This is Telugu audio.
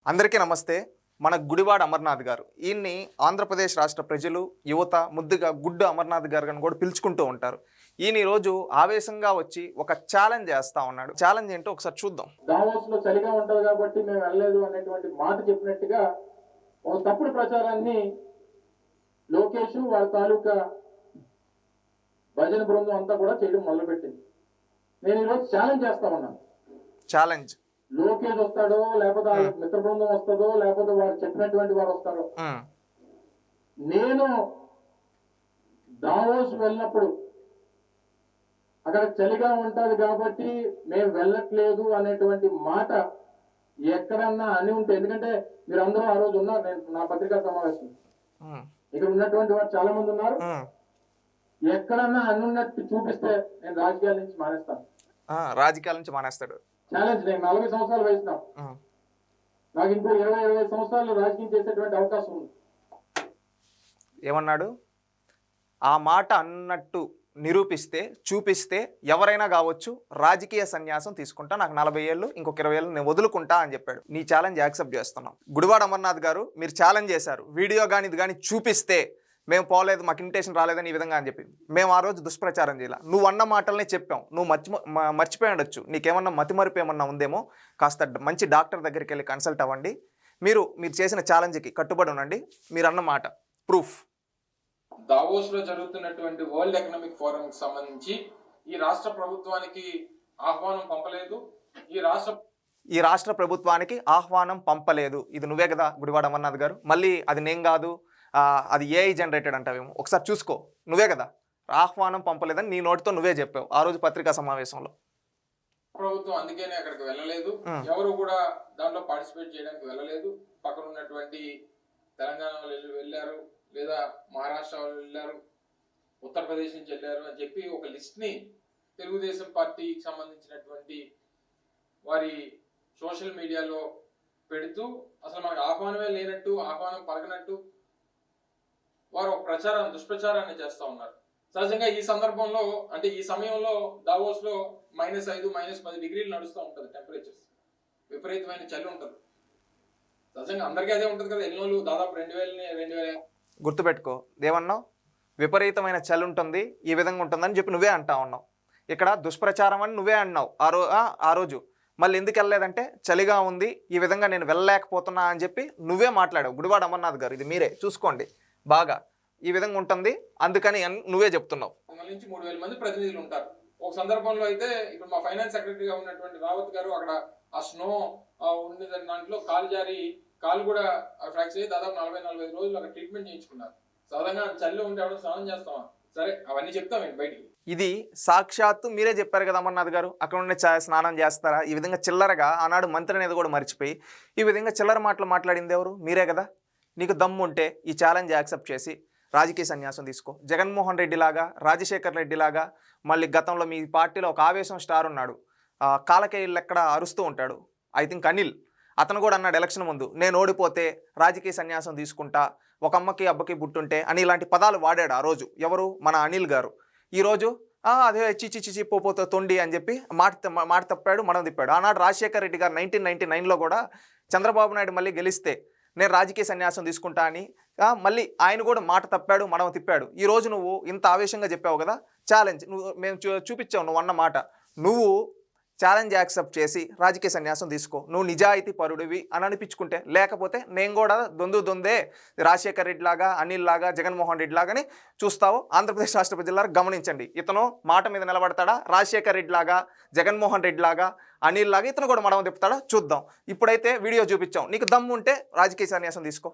అందరికీ నమస్తే. మన గుడివాడ అమర్నాథ్ గారు. ఈయన్ని ఆంధ్రప్రదేశ్ రాష్ట్ర ప్రజలు, యువత ముద్దుగా గుడ్డు అమర్నాథ్ గారు అని కూడా పిలుచుకుంటూ ఉంటారు. ఈయన ఈరోజు ఆవేశంగా వచ్చి ఒక ఛాలెంజ్ చేస్తా ఉన్నాడు. ఛాలెంజ్ ఏంటో ఒకసారి చూద్దాం. దావోస్‌లో చలిగా ఉంటది కాబట్టి మేము వెళ్ళలేదు అనేటువంటి మాట చెప్పినట్టుగా ఒక తప్పుడు ప్రచారాన్ని లోకేష్ వాళ్ళ తాలూకా భజన బృందం అంతా కూడా చేయడం మొదలుపెట్టింది. నేను ఈరోజు ఛాలెంజ్ చేస్తా ఉన్నాను. ఛాలెంజ్ లోకేష్ వస్తాడో లేకపోతే మిత్ర బృందం వస్తుందో లేకపోతే వారు చెప్పినటువంటి వారు వస్తారో, నేను దావోస్ వెళ్ళినప్పుడు అక్కడ చలిగా ఉంటది కాబట్టి మేము వెళ్ళట్లేదు అనేటువంటి మాట ఎక్కడన్నా అని ఉంటే, ఎందుకంటే మీరు అందరూ ఆ రోజు ఉన్నారు, నేను నా పత్రికా సమావేశం ఇక్కడ ఉన్నటువంటి వారు చాలా మంది ఉన్నారు. ఎక్కడన్నా అనున్నట్టు చూపిస్తే నేను రాజకీయాల నుంచి మానేస్తాను. రాజకీయాల నుంచి మానేస్తాడు. ఛాలెంజ్. నేను 40 సంవత్సరాలు వయసున్నా, నాకు ఇంకో 20-25 సంవత్సరాలు రాజకీయం చేసేటువంటి అవకాశం ఉంది. ఏమన్నాడు? ఆ మాట అన్నట్టు నిరూపిస్తే, చూపిస్తే ఎవరైనా కావచ్చు రాజకీయ సన్యాసం తీసుకుంటా, నాకు 40 ఏళ్ళు, ఇంకొక 20 ఏళ్ళు నేను వదులుకుంటా అని చెప్పాడు. నీ ఛాలెంజ్ యాక్సెప్ట్ చేస్తున్నాం. గుడివాడ అమర్నాథ్ గారు, మీరు ఛాలెంజ్ చేశారు, వీడియో కానీ ఇది కానీ చూపిస్తే మేము పోలేదు, మాకు ఇన్విటేషన్ రాలేదని ఈ విధంగా అని చెప్పి మేము ఆ రోజు దుష్ప్రచారం చేయాల. నువ్వు అన్న మాటలనే చెప్పాం. నువ్వు మర్చిపోయి ఉండొచ్చు, నీకేమన్నా మతిమరుపు ఏమన్నా ఉందేమో, కాస్త మంచి డాక్టర్ దగ్గరికి వెళ్ళి కన్సల్ట్ అవ్వండి. మీరు చేసిన ఛాలెంజ్కి కట్టుబడి ఉండండి. మీరు అన్న మాట ప్రూఫ్. దావోస్ లో జరుగుతున్నటువంటి వరల్డ్ ఎకనామిక్ ఫోరం కి సంబంధించి ఈ రాష్ట్ర ప్రభుత్వానికి ఆహ్వానం పంపలేదు. ఈ రాష్ట్ర ప్రభుత్వానికి ఆహ్వానం పంపలేదు. ఇది నువ్వే కదా గుడివాడ అమర్నాథ్ గారు? మళ్ళీ అది నేను కాదు, అది ఏఐ జనరేటెడ్ అంటావేమో. ఒకసారి చూసుకో, నువ్వే కదా ఆహ్వానం పంపలేదని నీ నోటితో నువ్వే చెప్పావు ఆ రోజు పత్రికా సమావేశంలో. ప్రభుత్వం అందుకనే అక్కడికి వెళ్ళలేదు, ఎవరు కూడా దాంట్లో పార్టిసిపేట్ చేయడానికి వెళ్ళలేదు. పక్కన ఉన్నటువంటి తెలంగాణ వాళ్ళు వెళ్ళారు, లేదా మహారాష్ట్ర వాళ్ళు వెళ్ళారు, ఉత్తరప్రదేశ్ నుంచి వెళ్ళారు అని చెప్పి ఒక లిస్ట్ ని తెలుగుదేశం పార్టీకి సంబంధించినటువంటి వారి సోషల్ మీడియాలో పెడుతూ అసలు మనకు ఆహ్వానమే లేనట్టు, ఆహ్వానం పలకనట్టు వారు ఒక దుష్ప్రచారాన్ని చేస్తూ ఉన్నారు. సహజంగా ఈ సందర్భంలో, అంటే ఈ సమయంలో దావోస్ లో -5, -10 డిగ్రీలు నడుస్తూ ఉంటుంది టెంపరేచర్స్. విపరీతమైన చలి ఉంటుంది. సహజంగా అందరికీ అదే ఉంటుంది కదా. ఎన్నోళ్ళు దాదాపు 2000 గుర్తుపెట్టుకో. ఏమన్నావు? విపరీతమైన చలి ఉంటుంది, ఈ విధంగా ఉంటుందని చెప్పి నువ్వే అంటా ఉన్నావు. ఇక్కడ దుష్ప్రచారం అని నువ్వే అన్నావు ఆ రోజు. మళ్ళీ ఎందుకు వెళ్ళలేదంటే చలిగా ఉంది, ఈ విధంగా నేను వెళ్ళలేకపోతున్నా అని చెప్పి నువ్వే మాట్లాడావు. గుడివాడ అమర్నాథ్ గారు, ఇది మీరే చూసుకోండి బాగా, ఈ విధంగా ఉంటుంది అందుకని నువ్వే చెప్తున్నావు. 2,000 నుంచి 3,000 మంది ప్రతినిధులు ఉంటారు. ఒక సందర్భంలో అయితే ఇప్పుడు మా ఫైనాన్స్ సెక్రటరీగా ఉన్నటువంటి రావత్ గారు అక్కడ ఆ స్నో ఉండే దాంట్లో కాలు జారి కాలు కూడా ఫ్రాక్చర్ అయ్యి దాదాపు 40-45 రోజులు అక్కడ ట్రీట్మెంట్ చేయించుకున్నారు. సాధారణంగా చల్లి ఉంటే ఎవరు స్నానం చేస్తామా? సరే, అవన్నీ చెప్తాం బయటికి. ఇది సాక్షాత్తు మీరే చెప్పారు కదా అమర్నాథ్ గారు, అక్కడ ఉండే స్నానం చేస్తారా? ఈ విధంగా చిల్లరగా ఆనాడు మంత్రి అనేది కూడా మర్చిపోయి ఈ విధంగా చిల్లర మాటలు మాట్లాడింది ఎవరు? మీరే కదా. నీకు దమ్ము ఉంటే ఈ ఛాలెంజ్ యాక్సెప్ట్ చేసి రాజకీయ సన్యాసం తీసుకో. జగన్మోహన్ రెడ్డి లాగా, రాజశేఖర్ రెడ్డి లాగా, మళ్ళీ గతంలో మీ పార్టీలో ఒక ఆవేశం స్టార్ ఉన్నాడు, కాలకేయులు ఎక్కడ అరుస్తూ ఉంటాడు, ఐ థింక్ అనిల్, అతను కూడా అన్నాడు ఎలక్షన్ ముందు, నేను ఓడిపోతే రాజకీయ సన్యాసం తీసుకుంటా, ఒక అమ్మకి అబ్బకి బుట్టుంటే అని ఇలాంటి పదాలు వాడాడు ఆ రోజు. ఎవరు? మన అనిల్ గారు. ఈరోజు అదే చిచి పోతే తొండి అని చెప్పి మాట తప్పాడు, మనం తిప్పాడు. ఆనాడు రాజశేఖర్ రెడ్డి గారు 1999లో కూడా చంద్రబాబు నాయుడు మళ్ళీ గెలిస్తే నేను రాజకీయ సన్యాసం తీసుకుంటా అని మళ్ళీ ఆయన కూడా మాట తప్పాడు, మనం తిప్పాడు. ఈరోజు నువ్వు ఇంత ఆవేశంగా చెప్పావు కదా ఛాలెంజ్, మేము చూపించావు నువ్వు అన్న మాట. నువ్వు ఛాలెంజ్ యాక్సెప్ట్ చేసి రాజకీయ సన్యాసం తీసుకో, నువ్వు నిజాయితీ పరుడివి అని అనిపించుకుంటే. లేకపోతే నేను కూడా దొందే రాజశేఖర్ రెడ్డి లాగా, అనిల్ లాగా, జగన్మోహన్ రెడ్డి లాగానే చూస్తావు. ఆంధ్రప్రదేశ్ రాష్ట్ర ప్రజలారా గమనించండి, ఇతను మాట మీద నిలబడతాడా? రాజశేఖర్ రెడ్డి లాగా, జగన్మోహన్ రెడ్డి లాగా, అనిల్ లాగా ఇతను కూడా మడమ తిప్పుతాడా? చూద్దాం. ఇప్పుడైతే వీడియో చూపించాం, నీకు దమ్ము ఉంటే రాజకీయ సన్యాసం తీసుకో.